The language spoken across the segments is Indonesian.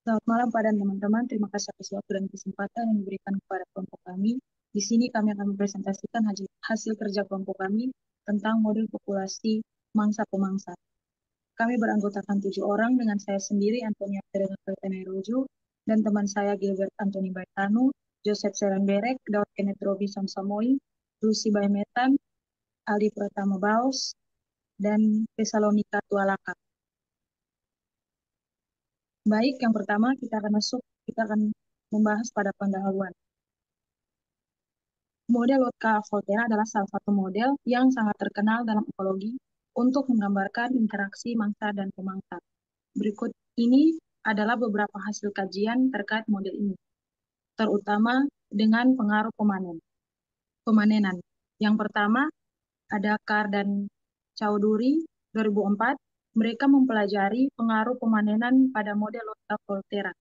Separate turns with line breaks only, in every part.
Selamat malam pada teman-teman. Terima kasih atas waktu dan kesempatan yang diberikan kepada kelompok kami. Di sini kami akan mempresentasikan hasil kerja kelompok kami tentang model populasi mangsa-pemangsa. Kami beranggotakan 7 orang dengan saya sendiri, Antonia Terena Rojo, dan teman saya Gilbert Anthony Baitanu, Joseph Serenberek, Daud Kenneth Robinson Samoy, Lucy Baimetan, Aldi Pratama Baus, dan Tesalonika Tualaka. Baik, yang pertama kita akan membahas pada pendahuluan. Model Lotka-Volterra adalah salah satu model yang sangat terkenal dalam ekologi untuk menggambarkan interaksi mangsa dan pemangsa. Berikut ini adalah beberapa hasil kajian terkait model ini, terutama dengan pengaruh pemanenan. Yang pertama, ada Carr dan Chowdhury 2004, mereka mempelajari pengaruh pemanenan pada model Lotka-Volterra.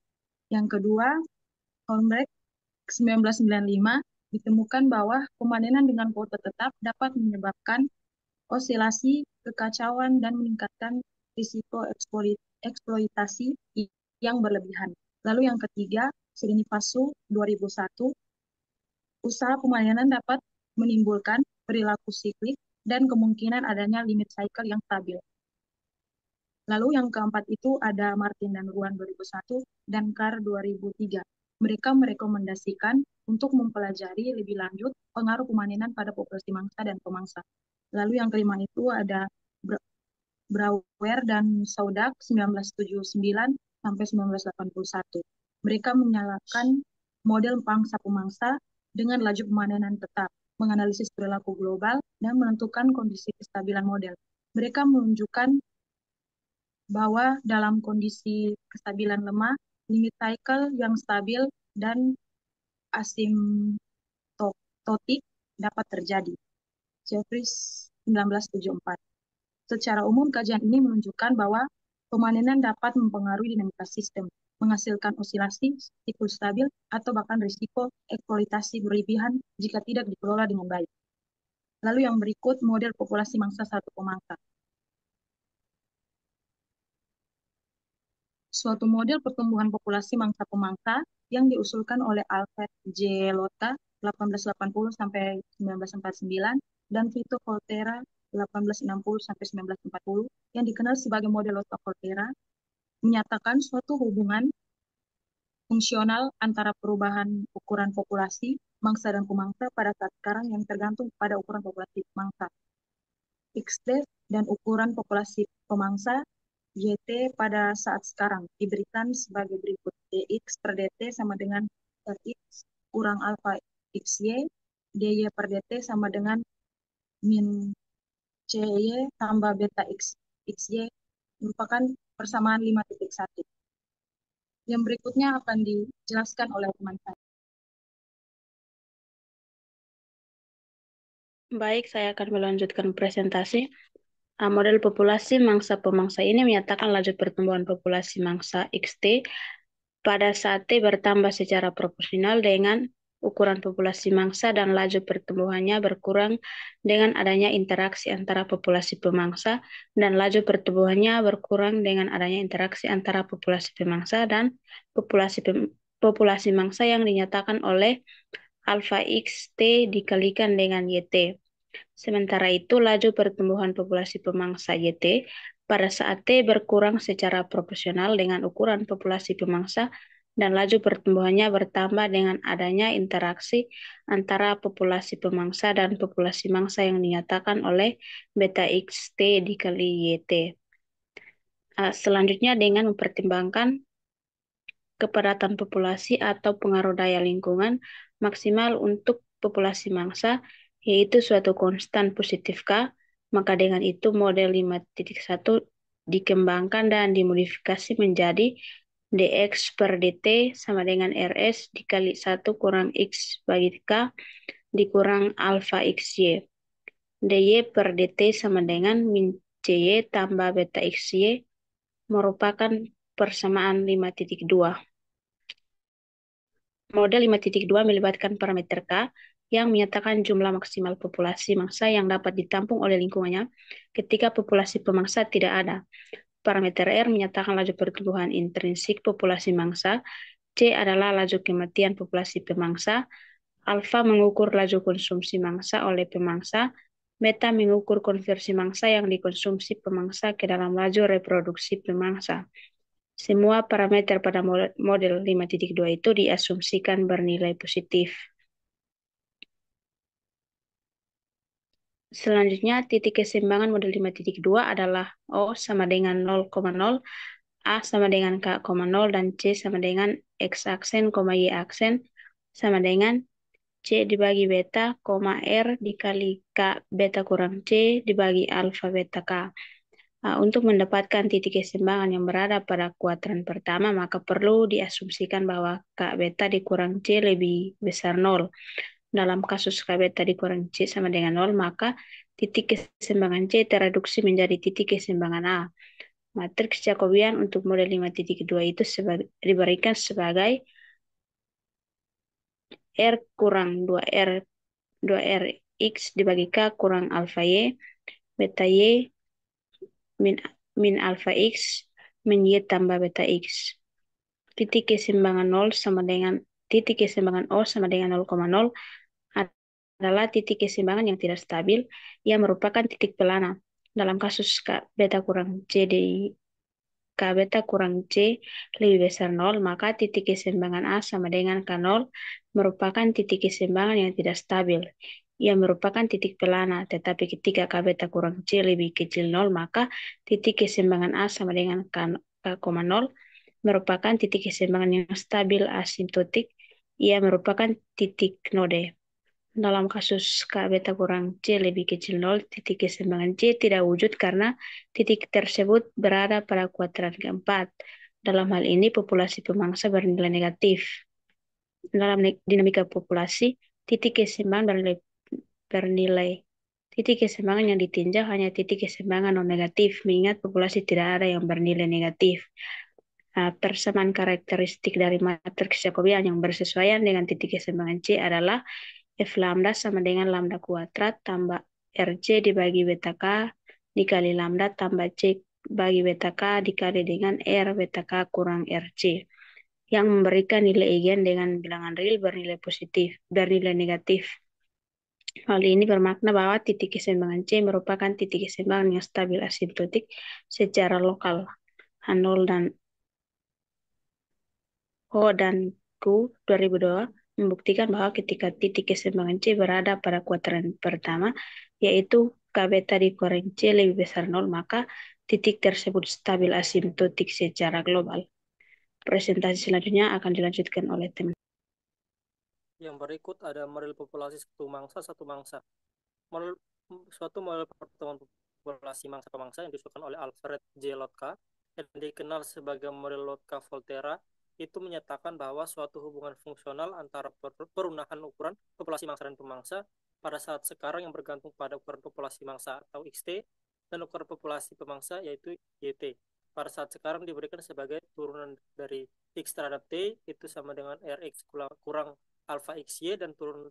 Yang kedua, Holmberg 1995 ditemukan bahwa pemanenan dengan kuota tetap dapat menyebabkan osilasi, kekacauan, dan meningkatkan risiko eksploitasi yang berlebihan. Lalu yang ketiga, Srinivasu 2001, usaha pemanenan dapat menimbulkan perilaku siklik dan kemungkinan adanya limit cycle yang stabil. Lalu yang keempat itu ada Martin dan Ruan 2001 dan Carr 2003. Mereka merekomendasikan untuk mempelajari lebih lanjut pengaruh pemanenan pada populasi mangsa dan pemangsa. Lalu yang kelima itu ada Brouwer dan Saudak 1979 sampai 1981. Mereka menyalakan model pangsa-pemangsa dengan laju pemanenan tetap, menganalisis perilaku global, dan menentukan kondisi kestabilan model. Mereka menunjukkan bahwa dalam kondisi kestabilan lemah, limit cycle yang stabil dan asimptotik dapat terjadi. Jeffries 1974. Secara umum, kajian ini menunjukkan bahwa pemanenan dapat mempengaruhi dinamika sistem, menghasilkan osilasi, siklus stabil, atau bahkan risiko eksploitasi berlebihan jika tidak dikelola dengan baik. Lalu yang berikut, model populasi mangsa satu pemangsa. Suatu model pertumbuhan populasi mangsa-pemangsa yang diusulkan oleh Alfred J. Lotka 1880 sampai 1949 dan Vito Volterra 1860 sampai 1940 yang dikenal sebagai model Lotka-Volterra menyatakan suatu hubungan fungsional antara perubahan ukuran populasi mangsa dan pemangsa pada saat sekarang yang tergantung pada ukuran populasi mangsa X-def dan ukuran populasi pemangsa YT pada saat sekarang diberikan sebagai berikut. DX per DT sama dengan RX kurang alfa XY, DY per DT sama dengan min CY tambah beta XY merupakan persamaan 5.1. Yang berikutnya akan dijelaskan oleh teman saya.
Baik, saya akan melanjutkan presentasi. Model populasi mangsa-pemangsa ini menyatakan laju pertumbuhan populasi mangsa XT pada saat T bertambah secara proporsional dengan ukuran populasi mangsa dan laju pertumbuhannya berkurang dengan adanya interaksi antara populasi pemangsa dan laju pertumbuhannya berkurang dengan adanya interaksi antara populasi pemangsa dan populasi mangsa yang dinyatakan oleh alfa XT dikalikan dengan YT. Sementara itu, laju pertumbuhan populasi pemangsa YT pada saat T berkurang secara proporsional dengan ukuran populasi pemangsa dan laju pertumbuhannya bertambah dengan adanya interaksi antara populasi pemangsa dan populasi mangsa yang dinyatakan oleh beta XT dikali YT. Selanjutnya dengan mempertimbangkan kepadatan populasi atau pengaruh daya lingkungan maksimal untuk populasi mangsa, yaitu suatu konstan positif K, maka dengan itu model 5.1 dikembangkan dan dimodifikasi menjadi dx per dt sama dengan rs dikali 1 kurang x bagi K dikurang alfa xy. dy per dt sama dengan min cy tambah beta xy merupakan persamaan 5.2. Model 5.2 melibatkan parameter K yang menyatakan jumlah maksimal populasi mangsa yang dapat ditampung oleh lingkungannya ketika populasi pemangsa tidak ada. parameter R menyatakan laju pertumbuhan intrinsik populasi mangsa, C adalah laju kematian populasi pemangsa, alfa mengukur laju konsumsi mangsa oleh pemangsa, beta mengukur konversi mangsa yang dikonsumsi pemangsa ke dalam laju reproduksi pemangsa. Semua parameter pada model 5.2 itu diasumsikan bernilai positif. Selanjutnya, titik keseimbangan model 5.2 adalah O sama dengan 0,0, A sama dengan K,0, dan C sama dengan X aksen, Y aksen, sama dengan C dibagi beta, R dikali K beta kurang C dibagi alfa beta K. Untuk mendapatkan titik keseimbangan yang berada pada kuadran pertama, maka perlu diasumsikan bahwa K beta dikurang C lebih besar 0. Dalam kasus K beta dikurang C sama dengan 0, maka titik keseimbangan C tereduksi menjadi titik keseimbangan A. Matriks Jacobian untuk model 5.2 itu diberikan sebagai R kurang 2R X dibagi K kurang alfa Y, beta Y min alfa X min Y tambah beta X. Titik keseimbangan O sama dengan 0,0 adalah titik keseimbangan yang tidak stabil, yang merupakan titik pelana. Dalam kasus K beta kurang C lebih besar 0, maka titik keseimbangan A sama dengan K0 merupakan titik keseimbangan yang tidak stabil. Ia merupakan titik pelana, tetapi ketika K beta kurang C lebih kecil 0, maka titik keseimbangan A sama dengan K,0 merupakan titik keseimbangan yang stabil asimptotik. Ia merupakan titik node. Dalam kasus K beta kurang C lebih kecil 0, titik keseimbangan C tidak wujud karena titik tersebut berada pada kuadran keempat. Dalam hal ini, populasi pemangsa bernilai negatif. Dalam dinamika populasi, titik keseimbangan titik keseimbangan yang ditinjau hanya titik keseimbangan non-negatif, mengingat populasi tidak ada yang bernilai negatif. Persamaan karakteristik dari matriks Jacobian yang bersesuaian dengan titik keseimbangan C adalah F lambda sama dengan lambda kuadrat tambah RC dibagi beta K dikali lambda tambah C bagi beta K dikali dengan R beta K kurang RC, yang memberikan nilai eigen dengan bilangan real bernilai negatif. Hal ini bermakna bahwa titik keseimbangan C merupakan titik keseimbangan yang stabil asimptotik secara lokal. Ho dan Ku 2002 membuktikan bahwa ketika titik keseimbangan C berada pada kuadran pertama, yaitu K beta dikurang C lebih besar 0, maka titik tersebut stabil asimptotik secara global. Presentasi selanjutnya akan dilanjutkan oleh tim.
Yang berikut ada model populasi satu mangsa. Suatu model pertemuan populasi mangsa-pemangsa yang disusun oleh Alfred J. Lotka yang dikenal sebagai model Lotka-Volterra itu menyatakan bahwa suatu hubungan fungsional antara perubahan ukuran populasi mangsa dan pemangsa pada saat sekarang yang bergantung pada ukuran populasi mangsa atau XT dan ukuran populasi pemangsa yaitu YT. Pada saat sekarang diberikan sebagai turunan dari X terhadap T itu sama dengan RX kurang alfa XY, dan turunan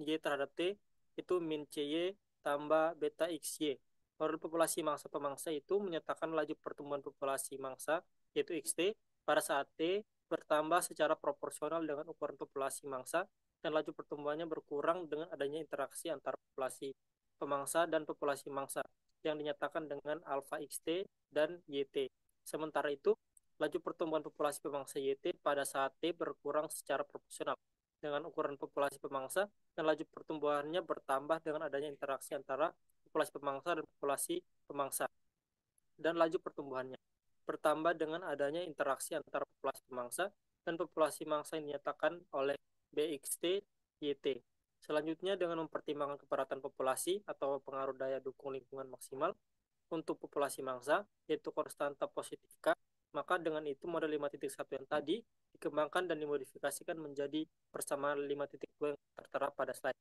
Y terhadap T itu min CY tambah beta XY. Model populasi mangsa-pemangsa itu menyatakan laju pertumbuhan populasi mangsa yaitu XT pada saat T bertambah secara proporsional dengan ukuran populasi mangsa, dan laju pertumbuhannya berkurang dengan adanya interaksi antara populasi pemangsa dan populasi mangsa yang dinyatakan dengan alfa XT dan YT. Sementara itu, laju pertumbuhan populasi pemangsa YT pada saat T berkurang secara proporsional dengan ukuran populasi pemangsa, dan laju pertumbuhannya bertambah dengan adanya interaksi antara populasi pemangsa dan populasi pemangsa, dan laju pertumbuhannya bertambah dengan adanya interaksi antara populasi pemangsa dan populasi mangsa yang dinyatakan oleh BXT YT. Selanjutnya, dengan mempertimbangkan kepadatan populasi atau pengaruh daya dukung lingkungan maksimal untuk populasi mangsa, yaitu konstanta positif K, maka dengan itu model 5.1 yang tadi dikembangkan dan dimodifikasikan menjadi persamaan 5.2 yang tertera pada slide.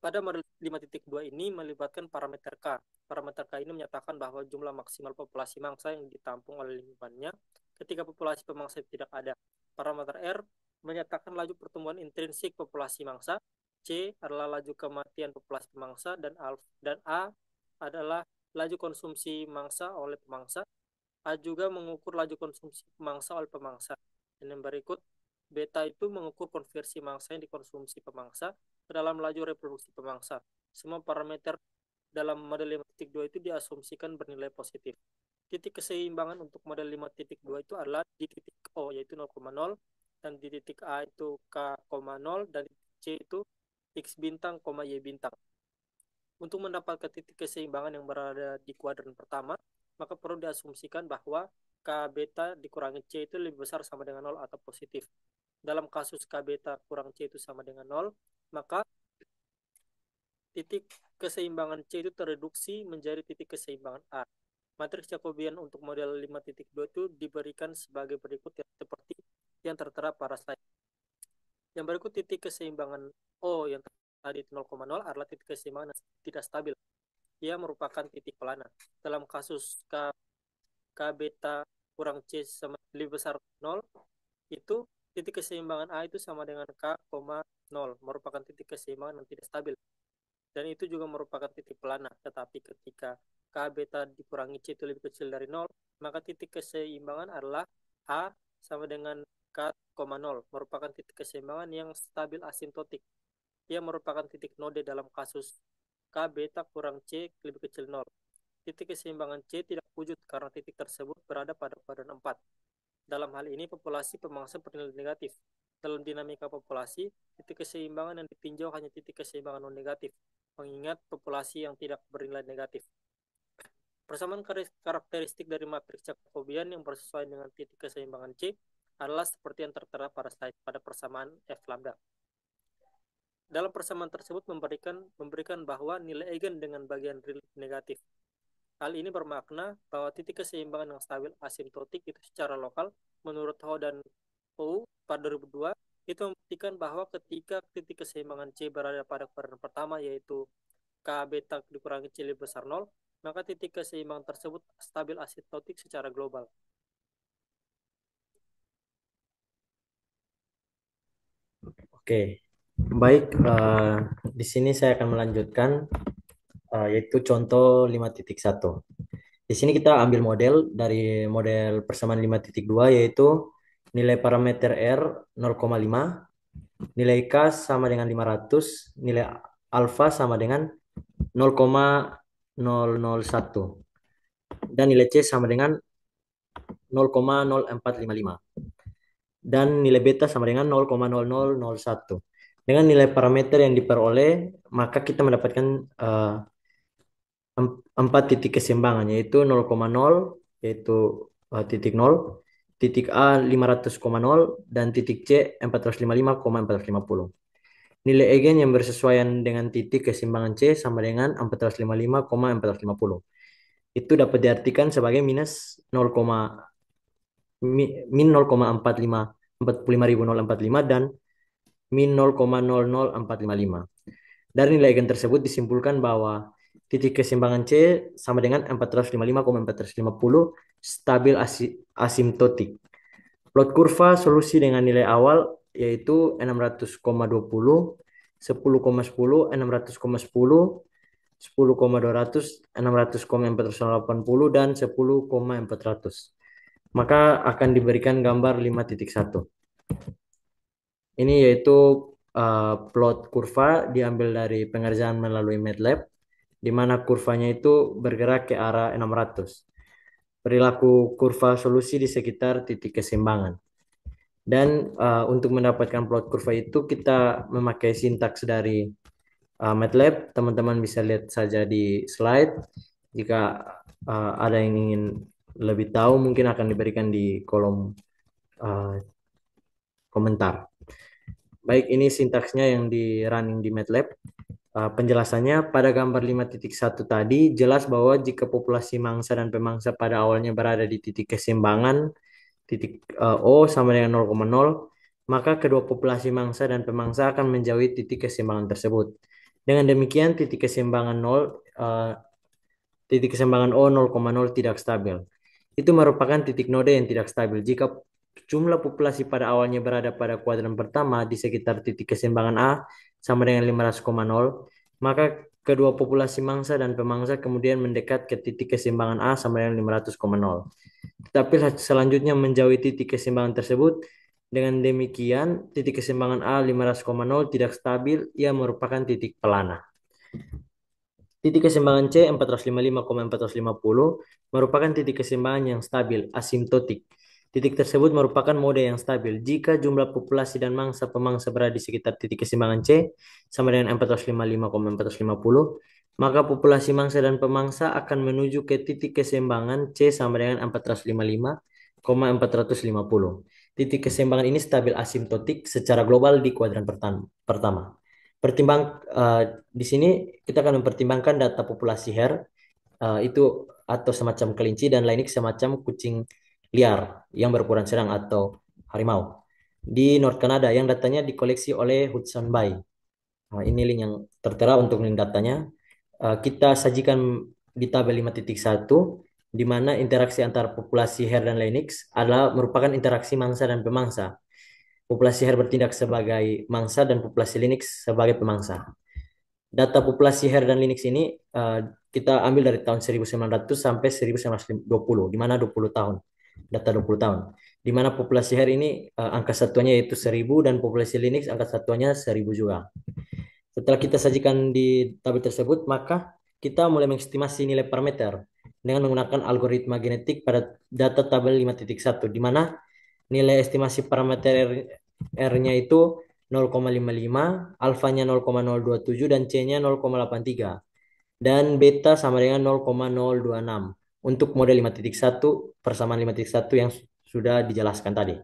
Pada model 5.2 ini melibatkan parameter K. Parameter K ini menyatakan bahwa jumlah maksimal populasi mangsa yang ditampung oleh lingkungannya ketika populasi pemangsa tidak ada. Parameter R menyatakan laju pertumbuhan intrinsik populasi mangsa, C adalah laju kematian populasi pemangsa, dan A adalah laju konsumsi mangsa oleh pemangsa. A juga mengukur laju konsumsi pemangsa oleh pemangsa. Dan yang berikut, beta itu mengukur konversi mangsa yang dikonsumsi pemangsa ke dalam laju reproduksi pemangsa. Semua parameter dalam model 5.2 itu diasumsikan bernilai positif. Titik keseimbangan untuk model 5.2 itu adalah di titik O yaitu 0,0, dan di titik A itu K,0, dan di titik C itu X bintang, Y bintang. Untuk mendapatkan titik keseimbangan yang berada di kuadran pertama, maka perlu diasumsikan bahwa K beta dikurangi C itu lebih besar sama dengan 0 atau positif. Dalam kasus K beta kurang C itu sama dengan 0, maka titik keseimbangan C itu tereduksi menjadi titik keseimbangan A. Matriks Jacobian untuk model 5.2 itu diberikan sebagai berikut seperti yang tertera pada slide. Yang berikut titik keseimbangan O yang tadi 0,0 adalah titik keseimbangan yang tidak stabil. Ia merupakan titik pelana. Dalam kasus K beta kurang C sama lebih besar 0, itu titik keseimbangan A itu sama dengan K, 0, merupakan titik keseimbangan yang tidak stabil. Dan itu juga merupakan titik pelana. Tetapi ketika K beta dikurangi C itu lebih kecil dari 0, maka titik keseimbangan adalah A sama dengan K, 0, merupakan titik keseimbangan yang stabil asimptotik. Ia merupakan titik node dalam kasus K beta kurang C lebih kecil 0. Titik keseimbangan C tidak wujud karena titik tersebut berada pada kuadran 4. Dalam hal ini populasi pemangsa bernilai negatif. Dalam dinamika populasi, titik keseimbangan yang ditinjau hanya titik keseimbangan non negatif, mengingat populasi yang tidak bernilai negatif. Persamaan karakteristik dari matriks Jacobian yang bersesuaian dengan titik keseimbangan C adalah seperti yang tertera pada slide pada persamaan F lambda. Dalam persamaan tersebut memberikan bahwa nilai eigen dengan bagian real negatif. Hal ini bermakna bahwa titik keseimbangan yang stabil asimptotik itu secara lokal menurut Ho dan Ou pada 2002 itu membuktikan bahwa ketika titik keseimbangan C berada pada kuadran pertama yaitu K beta dikurangi C lebih besar 0, maka titik keseimbangan tersebut stabil asimptotik secara global.
Oke, baik. Di sini saya akan melanjutkan yaitu contoh 5.1. Di sini kita ambil model dari model persamaan 5.2 yaitu nilai parameter R 0,5, nilai K sama dengan 500, nilai alfa sama dengan 0,001 dan nilai C sama dengan 0,0455 dan nilai beta sama dengan 0,0001. Dengan nilai parameter yang diperoleh, maka kita mendapatkan 4 titik keseimbangan yaitu 0,0 yaitu titik 0, titik A 500,0 dan titik C 455,450. Nilai eigen yang bersesuaian dengan titik keseimbangan C sama dengan 455,450. Itu dapat diartikan sebagai min 0,45045 dan min 0,00455. Dari nilai eigen tersebut disimpulkan bahwa titik keseimbangan C sama dengan 455,450 stabil asimptotik. Plot kurva solusi dengan nilai awal yaitu 600,20, 10,10, 600,10, 10,200, 600,480 dan 10,400. Maka akan diberikan gambar 5.1. Ini yaitu plot kurva diambil dari pengerjaan melalui MATLAB, di mana kurvanya itu bergerak ke arah 600. Perilaku kurva solusi di sekitar titik keseimbangan. Dan untuk mendapatkan plot kurva itu kita memakai sintaks dari MATLAB. Teman-teman bisa lihat saja di slide. Jika ada yang ingin lebih tahu mungkin akan diberikan di kolom komentar. Baik, ini sintaksnya yang di running di MATLAB. Penjelasannya pada gambar 5.1 tadi jelas bahwa jika populasi mangsa dan pemangsa pada awalnya berada di titik keseimbangan titik O sama dengan 0,0, maka kedua populasi mangsa dan pemangsa akan menjauhi titik keseimbangan tersebut. Dengan demikian titik keseimbangan O 0,0 tidak stabil. Itu merupakan titik node yang tidak stabil. Jika jumlah populasi pada awalnya berada pada kuadran pertama di sekitar titik keseimbangan A sama dengan 500,0, maka kedua populasi mangsa dan pemangsa kemudian mendekat ke titik keseimbangan A sama dengan 500,0. Tetapi selanjutnya menjauhi titik keseimbangan tersebut. Dengan demikian, titik keseimbangan A 500,0 tidak stabil, ia merupakan titik pelana. Titik keseimbangan C 455,450 merupakan titik keseimbangan yang stabil, asimptotik. Titik tersebut merupakan mode yang stabil. Jika jumlah populasi dan mangsa pemangsa berada di sekitar titik keseimbangan C sama dengan 455,450, maka populasi mangsa dan pemangsa akan menuju ke titik keseimbangan C sama dengan 455,450. Titik keseimbangan ini stabil asimptotik secara global di kuadran pertama. Di sini kita akan mempertimbangkan data populasi hare itu atau semacam kelinci dan lainnya semacam kucing liar yang berukuran sedang atau harimau di North Canada yang datanya dikoleksi oleh Hudson Bay. Ini link yang tertera untuk link datanya. Kita sajikan di tabel 5.1 di mana interaksi antara populasi hare dan lynx adalah merupakan interaksi mangsa dan pemangsa. Populasi hare bertindak sebagai mangsa dan populasi lynx sebagai pemangsa. Data populasi hare dan lynx ini kita ambil dari tahun 1900 sampai 1920, di mana 20 tahun. Data 20 tahun. Di mana populasi hare ini angka satuannya yaitu 1000 dan populasi lynx angka satuannya 1000 juga. Setelah kita sajikan di tabel tersebut, maka kita mulai mengestimasi nilai parameter dengan menggunakan algoritma genetik pada data tabel 5.1, di mana nilai estimasi parameter R-nya itu 0,55, alfanya 0,027 dan C-nya 0,83 dan beta sama dengan 0,026 untuk model 5.1 persamaan 5.1 yang sudah dijelaskan tadi.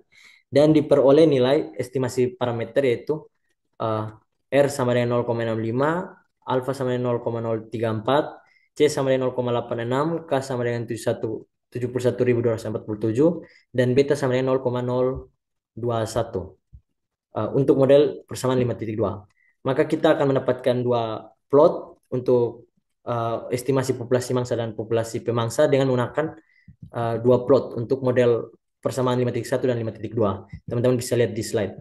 Dan diperoleh nilai estimasi parameter yaitu R sama dengan 0,65, alfa sama dengan 0,034, C sama dengan 0,86, K sama dengan 71.247 dan beta sama dengan 0,021 untuk model persamaan 5.2. Maka kita akan mendapatkan dua plot untuk estimasi populasi mangsa dan populasi pemangsa dengan menggunakan dua plot untuk model persamaan 5.1 dan 5.2. Teman-teman bisa lihat di slide.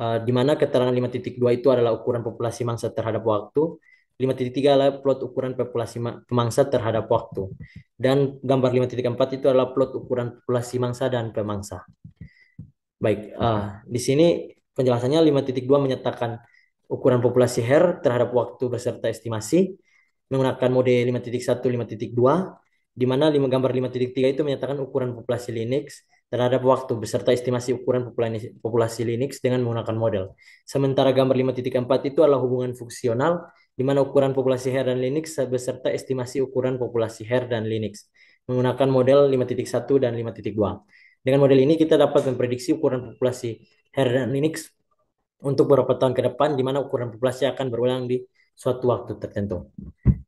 Di mana keterangan 5.2 itu adalah ukuran populasi mangsa terhadap waktu, 5.3 adalah plot ukuran populasi pemangsa terhadap waktu, dan gambar 5.4 itu adalah plot ukuran populasi mangsa dan pemangsa. Baik, di sini penjelasannya 5.2 menyatakan ukuran populasi hare terhadap waktu beserta estimasi menggunakan mode 5.1, 5.2, di mana gambar 5.3 itu menyatakan ukuran populasi lynx terhadap waktu beserta estimasi ukuran populasi lynx dengan menggunakan model. Sementara gambar 5.4 itu adalah hubungan fungsional di mana ukuran populasi hare dan lynx beserta estimasi ukuran populasi hare dan lynx menggunakan model 5.1 dan 5.2. Dengan model ini kita dapat memprediksi ukuran populasi hare dan lynx untuk beberapa tahun ke depan di mana ukuran populasi akan berulang di suatu waktu tertentu.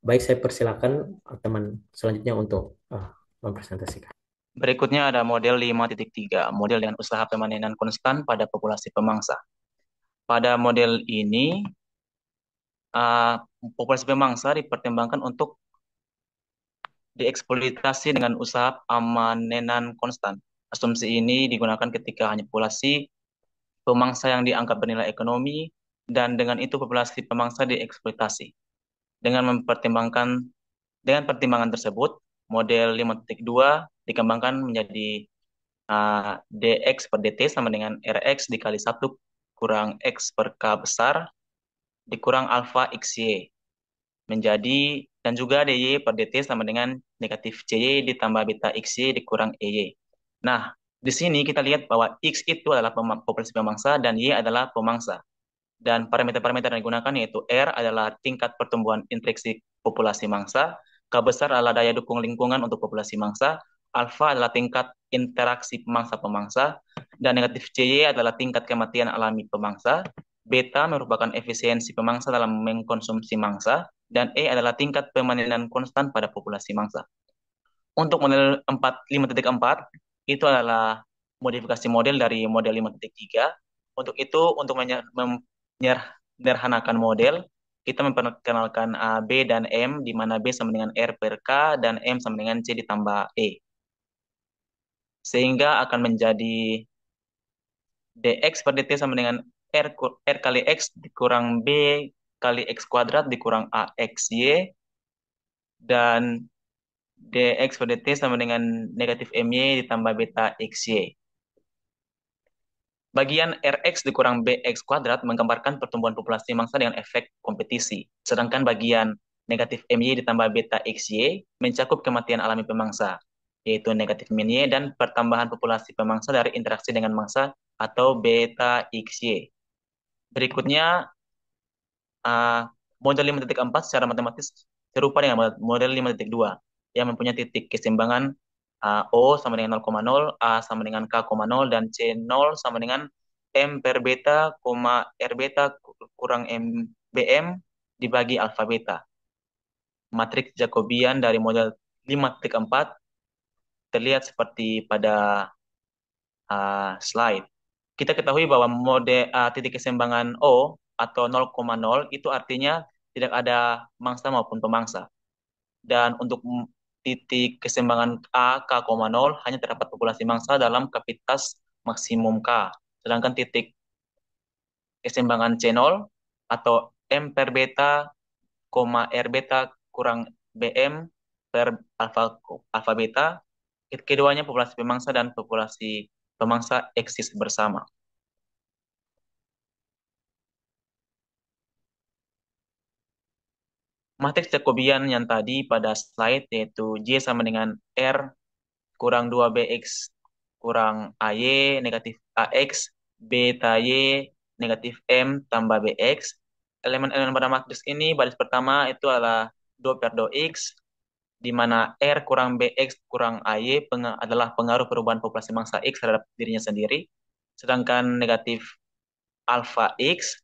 Baik, saya persilakan teman selanjutnya untuk mempresentasikan.
Berikutnya ada model 5.3, model dengan usaha pemanenan konstan pada populasi pemangsa. Pada model ini, populasi pemangsa dipertimbangkan untuk dieksploitasi dengan usaha pemanenan konstan. Asumsi ini digunakan ketika hanya populasi pemangsa yang dianggap bernilai ekonomi dan dengan itu populasi pemangsa dieksploitasi. Dengan pertimbangan tersebut, model 5.2 dikembangkan menjadi dx per dt sama dengan rx dikali 1 kurang x per k besar dikurang alfa xy menjadi dan juga dy per dt sama dengan negatif cy ditambah beta xy dikurang ey. Nah, di sini kita lihat bahwa x itu adalah populasi pemangsa dan y adalah pemangsa. Dan parameter-parameter yang digunakan yaitu R adalah tingkat pertumbuhan intrinsik populasi mangsa, K besar adalah daya dukung lingkungan untuk populasi mangsa, alfa adalah tingkat interaksi pemangsa-pemangsa, dan negatif CY adalah tingkat kematian alami pemangsa, beta merupakan efisiensi pemangsa dalam mengkonsumsi mangsa, dan E adalah tingkat pemanenan konstan pada populasi mangsa. Untuk model 5.4, itu adalah modifikasi model dari model 5.3. Untuk itu, untuk menyederhanakan model, kita memperkenalkan B dan M, di mana B sama dengan R per K dan M sama dengan C ditambah E. Sehingga akan menjadi dx per dt sama dengan R kali X dikurang B kali X kuadrat dikurang AX Y, dan dx per dt sama dengan negatif MY ditambah beta XY. Bagian Rx dikurang Bx kuadrat menggambarkan pertumbuhan populasi mangsa dengan efek kompetisi. Sedangkan bagian negatif MY ditambah beta XY mencakup kematian alami pemangsa, yaitu negatif min Y dan pertambahan populasi pemangsa dari interaksi dengan mangsa atau beta XY. Berikutnya, model 5.4 secara matematis serupa dengan model 5.2 yang mempunyai titik keseimbangan O sama dengan 0,0, A sama dengan K,0, dan C0 sama dengan M per beta, R beta kurang M BM dibagi alfa beta. Matriks Jacobian dari model 5.4 terlihat seperti pada slide. Kita ketahui bahwa titik keseimbangan O atau 0,0 itu artinya tidak ada mangsa maupun pemangsa. Dan untuk titik keseimbangan A, K,0 hanya terdapat populasi mangsa dalam kapitas maksimum K. Sedangkan titik keseimbangan C0 atau M per beta, R beta kurang BM per alfa beta, keduanya populasi pemangsa dan populasi pemangsa eksis bersama. Matriks Jacobian yang tadi pada slide yaitu J sama dengan R kurang 2BX kurang AY negatif AX beta Y negatif M tambah BX. Elemen-elemen pada matriks ini baris pertama itu adalah 2 per 2X, di mana R kurang BX kurang AY adalah pengaruh perubahan populasi mangsa X terhadap dirinya sendiri. Sedangkan negatif alpha X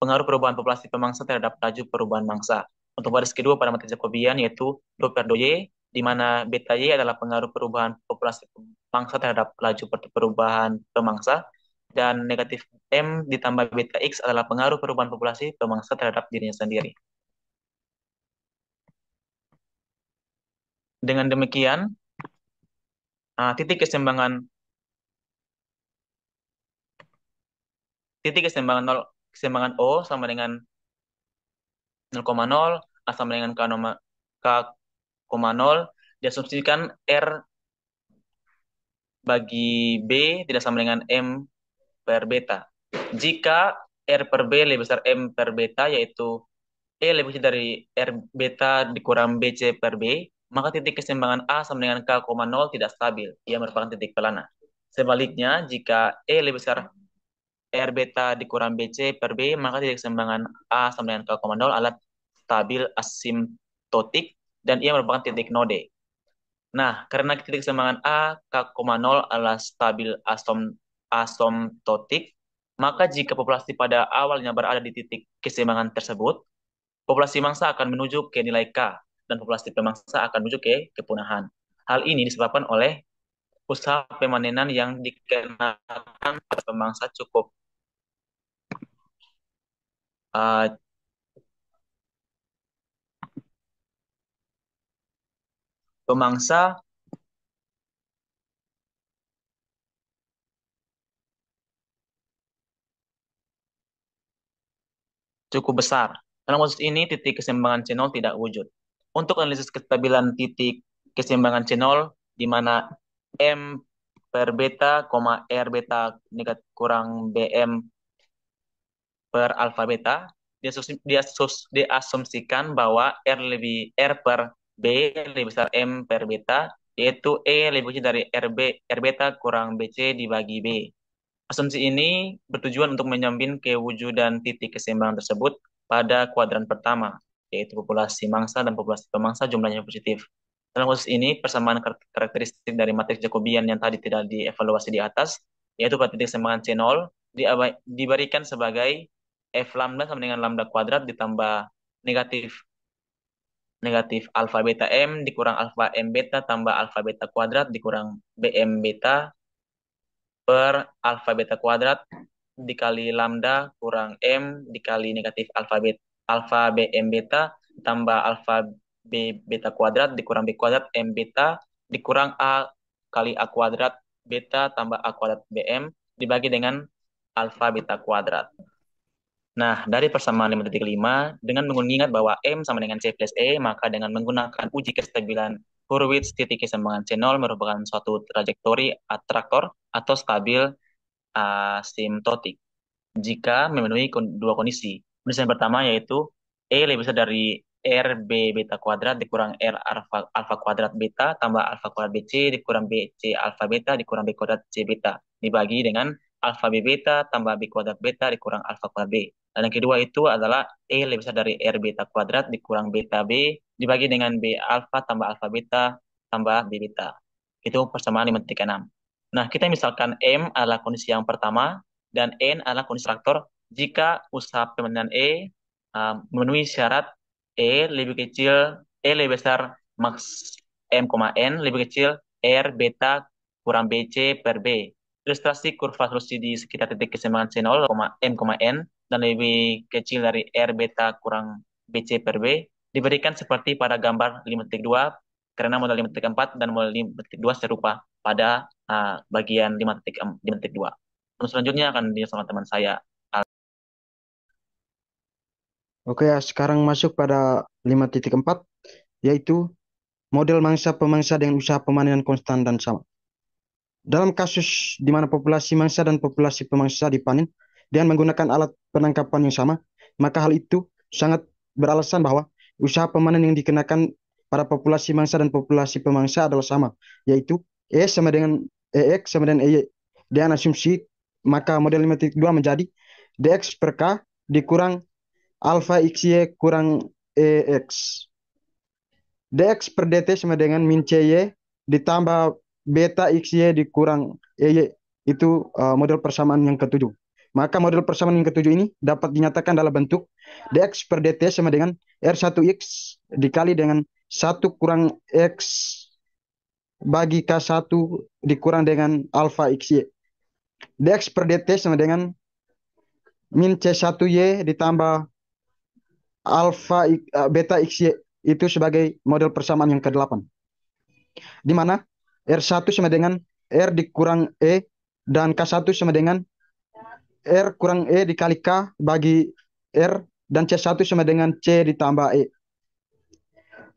pengaruh perubahan populasi pemangsa terhadap laju perubahan mangsa. Untuk baris kedua pada matriks Jacobian yaitu 2 per 2Y, di mana beta Y adalah pengaruh perubahan populasi pemangsa terhadap laju perubahan pemangsa, dan negatif M ditambah beta X adalah pengaruh perubahan populasi pemangsa terhadap dirinya sendiri. Dengan demikian, titik keseimbangan keseimbangan O sama dengan 0,0, A sama dengan K,0, diasumsikan R bagi B tidak sama dengan M per beta. Jika R per B lebih besar M per beta, yaitu E lebih kecil dari R beta dikurang BC per B, maka titik keseimbangan A sama dengan K,0 tidak stabil. Ia merupakan titik pelana. Sebaliknya, jika E lebih besar R beta dikurang BC per B, maka titik keseimbangan A sama dengan K,0 adalah stabil asimptotik dan ia merupakan titik node. Nah, karena titik keseimbangan A, K,0 adalah stabil asymptotik, maka jika populasi pada awalnya berada di titik keseimbangan tersebut, populasi mangsa akan menuju ke nilai K, dan populasi pemangsa akan menuju ke kepunahan. Hal ini disebabkan oleh usaha pemanenan yang dikenakan pada pemangsa cukup pemangsa cukup besar. Dalam kasus ini, titik keseimbangan C0 tidak wujud. Untuk analisis kestabilan titik keseimbangan C0, di mana M per beta, R beta negatif kurang BM per alfa beta, diasumsikan bahwa R per B lebih besar M per beta, yaitu E lebih kecil dari R beta kurang BC dibagi B. Asumsi ini bertujuan untuk menjamin kewujudan titik keseimbangan tersebut pada kuadran pertama, yaitu populasi mangsa dan populasi pemangsa jumlahnya positif. Dalam kasus ini, persamaan karakteristik dari matriks Jacobian yang tadi tidak dievaluasi di atas, yaitu pada titik keseimbangan C0, diberikan sebagai F lambda sama dengan lambda kuadrat ditambah negatif alfa beta M dikurang alfa M beta tambah alfa beta kuadrat dikurang BM beta per alfa beta kuadrat dikali lambda kurang M dikali negatif alfa BM beta tambah alfa B beta kuadrat dikurang B kuadrat M beta dikurang A kali A kuadrat beta tambah A kuadrat BM dibagi dengan alfa beta kuadrat. Nah, dari persamaan 5.5, dengan mengingat bahwa M sama dengan C plus E, maka dengan menggunakan uji kestabilan Hurwitz, titik keseimbangan C0 merupakan suatu trajektori atraktor atau stabil asimptotik jika memenuhi dua kondisi. Kondisi yang pertama yaitu E lebih besar dari RB beta kuadrat dikurang R alfa kuadrat beta tambah alfa kuadrat BC dikurang BC alfa beta dikurang B kuadrat C beta dibagi dengan alfa B beta tambah B kuadrat beta dikurang alfa kuadrat B. Dan yang kedua itu adalah E lebih besar dari R beta kuadrat dikurang beta B dibagi dengan B alfa tambah alfa beta tambah B beta. Itu persamaan 5.6. Nah, kita misalkan M adalah kondisi yang pertama dan N adalah kondisi faktor jika usaha pemenuhan memenuhi syarat E lebih besar max M, N lebih kecil R beta kurang BC per B. Ilustrasi kurva solusi di sekitar titik keseimbangan C0, M, N dan lebih kecil dari R beta kurang BC per B diberikan seperti pada gambar 5.2 karena model 5.4 dan model 5.2 serupa pada bagian 5.2. Selanjutnya akan sama teman saya.
Oke, ya, sekarang masuk pada 5.4, yaitu model mangsa pemangsa dengan usaha pemanenan konstan dan sama. Dalam kasus di mana populasi mangsa dan populasi pemangsa dipanen dengan menggunakan alat penangkapan yang sama, maka hal itu sangat beralasan bahwa usaha pemanen yang dikenakan pada populasi mangsa dan populasi pemangsa adalah sama, yaitu E sama dengan EX sama dengan EY. Dengan asumsi, maka model 5.2 menjadi DX per K dikurang alfa XY kurang EX. DX per DT sama dengan min CY ditambah beta XY dikurang EY. Itu model persamaan yang ketujuh. Maka model persamaan yang ketujuh ini dapat dinyatakan dalam bentuk DX per DT sama dengan R1X dikali dengan 1 kurang X bagi K1 dikurang dengan alfa XY. DX per DT sama dengan min C1Y ditambah alfa beta XY itu sebagai model persamaan yang ke-8. Di mana R1 sama dengan R dikurang E dan K1 sama dengan R kurang E dikali K bagi R dan C1 sama dengan C ditambah E.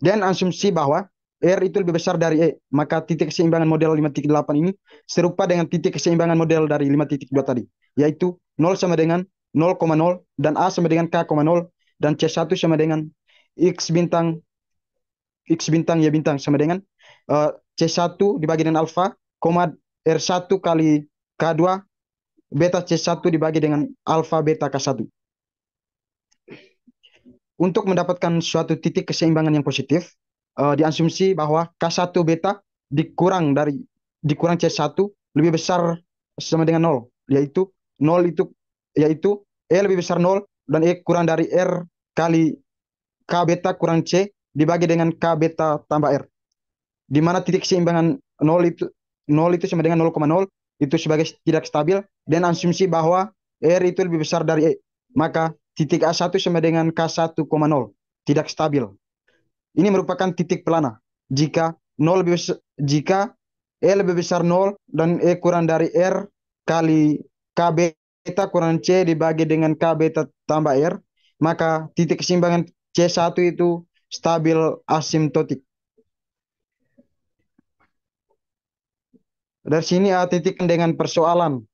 Dan asumsi bahwa R itu lebih besar dari E, maka titik keseimbangan model 5.8 ini serupa dengan titik keseimbangan model dari 5.2 tadi, yaitu 0 sama dengan 0,0 dan A sama dengan K,0 dan C1 sama dengan X bintang Y bintang sama dengan C1 dibagi dengan alfa, R1 kali K2 beta C1 dibagi dengan alfa beta K1. Untuk mendapatkan suatu titik keseimbangan yang positif, diasumsi bahwa K1 beta dikurang C1 lebih besar sama dengan 0, yaitu 0 itu yaitu E lebih besar 0 dan E kurang dari R kali K beta kurang C dibagi dengan K beta tambah R. Di mana titik keseimbangan 0 itu sama dengan 0,0 itu sebagai tidak stabil dan asumsi bahwa R itu lebih besar dari E. Maka titik A1 sama dengan K1,0 tidak stabil. Ini merupakan titik pelana. Jika E lebih besar 0 dan E kurang dari R kali K beta kurang C dibagi dengan K beta tambah R, maka titik keseimbangan C1 itu stabil asimptotik. Dari sini titikkan dengan persoalan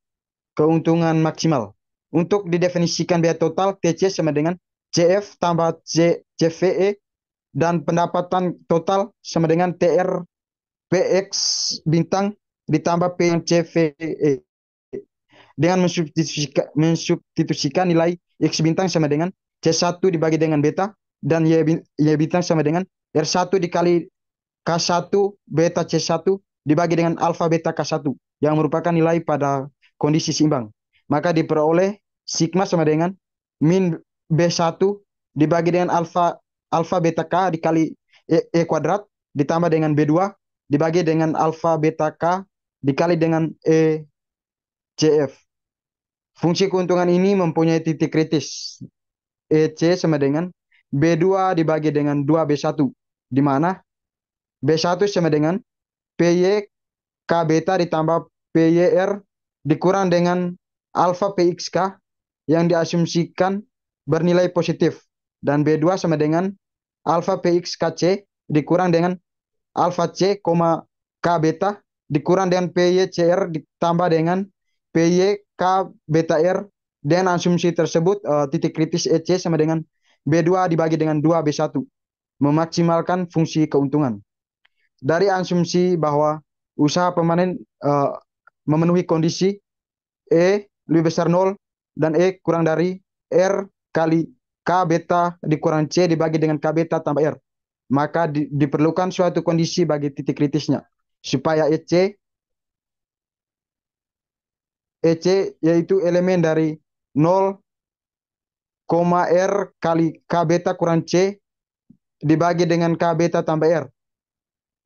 keuntungan maksimal. Untuk didefinisikan biaya total, TC sama dengan CF tambah CVE dan pendapatan total sama dengan TR PX bintang ditambah P yang CVE. Dengan mensubstitusikan nilai X bintang sama dengan C1 dibagi dengan beta dan Y bintang sama dengan R1 dikali K1 beta C1 dibagi dengan alfa beta K1 yang merupakan nilai pada kondisi seimbang. Maka diperoleh sigma sama dengan min B1 dibagi dengan alfa beta K dikali E kuadrat ditambah dengan B2 dibagi dengan alfa beta K dikali dengan E CF. Fungsi keuntungan ini mempunyai titik kritis. EC sama dengan B2 dibagi dengan 2B1 di mana B1 sama dengan PY K beta ditambah PYR dikurang dengan alfa PXK yang diasumsikan bernilai positif. Dan B2 sama dengan alfa PX KC dikurang dengan alfa C, K beta dikurang dengan PY CR ditambah dengan PY K beta R. Dan asumsi tersebut titik kritis EC sama dengan B2 dibagi dengan 2B1 memaksimalkan fungsi keuntungan. Dari asumsi bahwa usaha pemanen memenuhi kondisi E lebih besar 0 dan E kurang dari R kali K beta dikurang C dibagi dengan K beta tambah R. Maka diperlukan suatu kondisi bagi titik kritisnya supaya EC yaitu elemen dari 0, R kali K beta kurang C dibagi dengan K beta tambah R,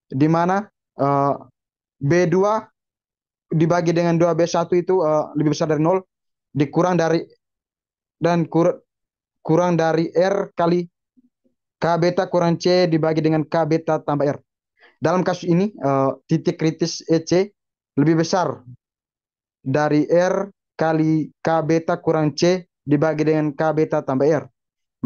di mana B2 dibagi dengan 2B1 itu lebih besar dari 0 dikurang dari dan kurang dari R kali K beta kurang C dibagi dengan K beta tambah R. Dalam kasus ini titik kritis EC lebih besar dari R kali K beta kurang C dibagi dengan K beta tambah R.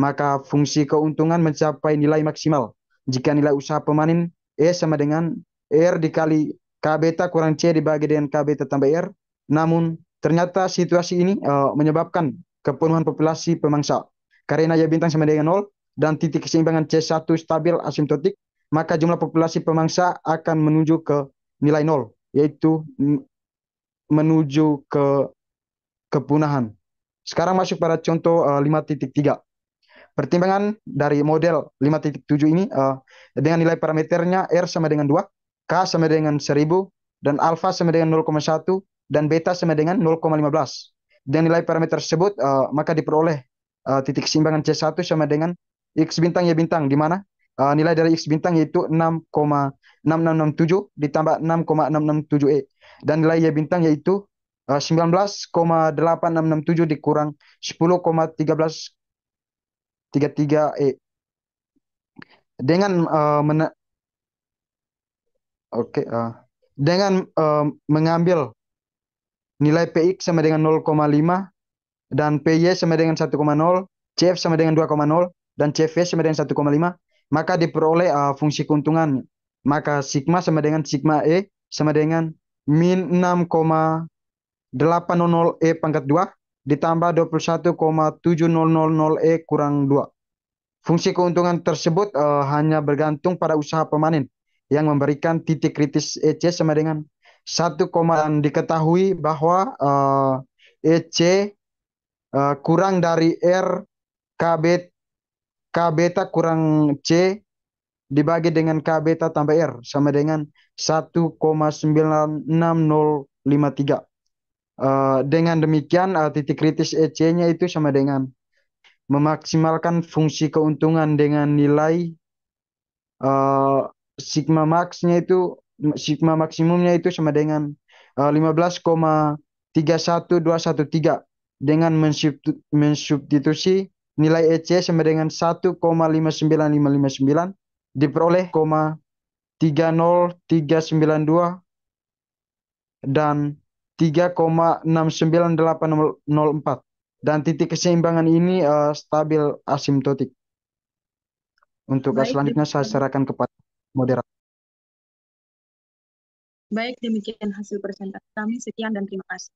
Maka fungsi keuntungan mencapai nilai maksimal jika nilai usaha pemanen E sama dengan R dikali K beta kurang C dibagi dengan K beta tambah R. Namun ternyata situasi ini menyebabkan kepenuhan populasi pemangsa. Karena Y bintang sama dengan 0 dan titik keseimbangan C1 stabil asimtotik, maka jumlah populasi pemangsa akan menuju ke nilai 0, yaitu menuju ke kepunahan. Sekarang masuk pada contoh 5.3. Pertimbangan dari model 5.7 ini dengan nilai parameternya R sama dengan 2, K sama dengan 1000, dan alfa sama dengan 0,1, dan beta sama dengan 0,15. Dengan nilai parameter tersebut, maka diperoleh titik keseimbangan C1 sama dengan X bintang Y bintang, di mana nilai dari X bintang yaitu 6,6667 ditambah 6,667E. Dan nilai Y bintang yaitu 19,8667 dikurang 10,1333E. Dengan dengan mengambil nilai PX sama dengan 0,5 dan PY sama dengan 1,0, CF sama dengan 2,0 dan CV sama dengan 1,5, maka diperoleh fungsi keuntungan. Maka sigma sama dengan sigma E sama dengan min 6,800E pangkat 2 ditambah 21,7000E kurang 2. Fungsi keuntungan tersebut hanya bergantung pada usaha pemanen yang memberikan titik kritis EC sama dengan 1, dan diketahui bahwa EC kurang dari R K beta kurang C dibagi dengan K beta tambah R sama dengan 1,96053. Dengan demikian titik kritis EC-nya itu sama dengan memaksimalkan fungsi keuntungan dengan nilai sigma maksimumnya itu sama dengan 15,31213 dengan mensubstitusi nilai EC sama dengan 1,59559 diperoleh 30392 dan 3,698004, dan titik keseimbangan ini stabil asimtotik. Untuk
Baik,
selanjutnya saya serahkan kepada moderator.
Baik, demikian hasil presentasi kami. Sekian dan terima kasih.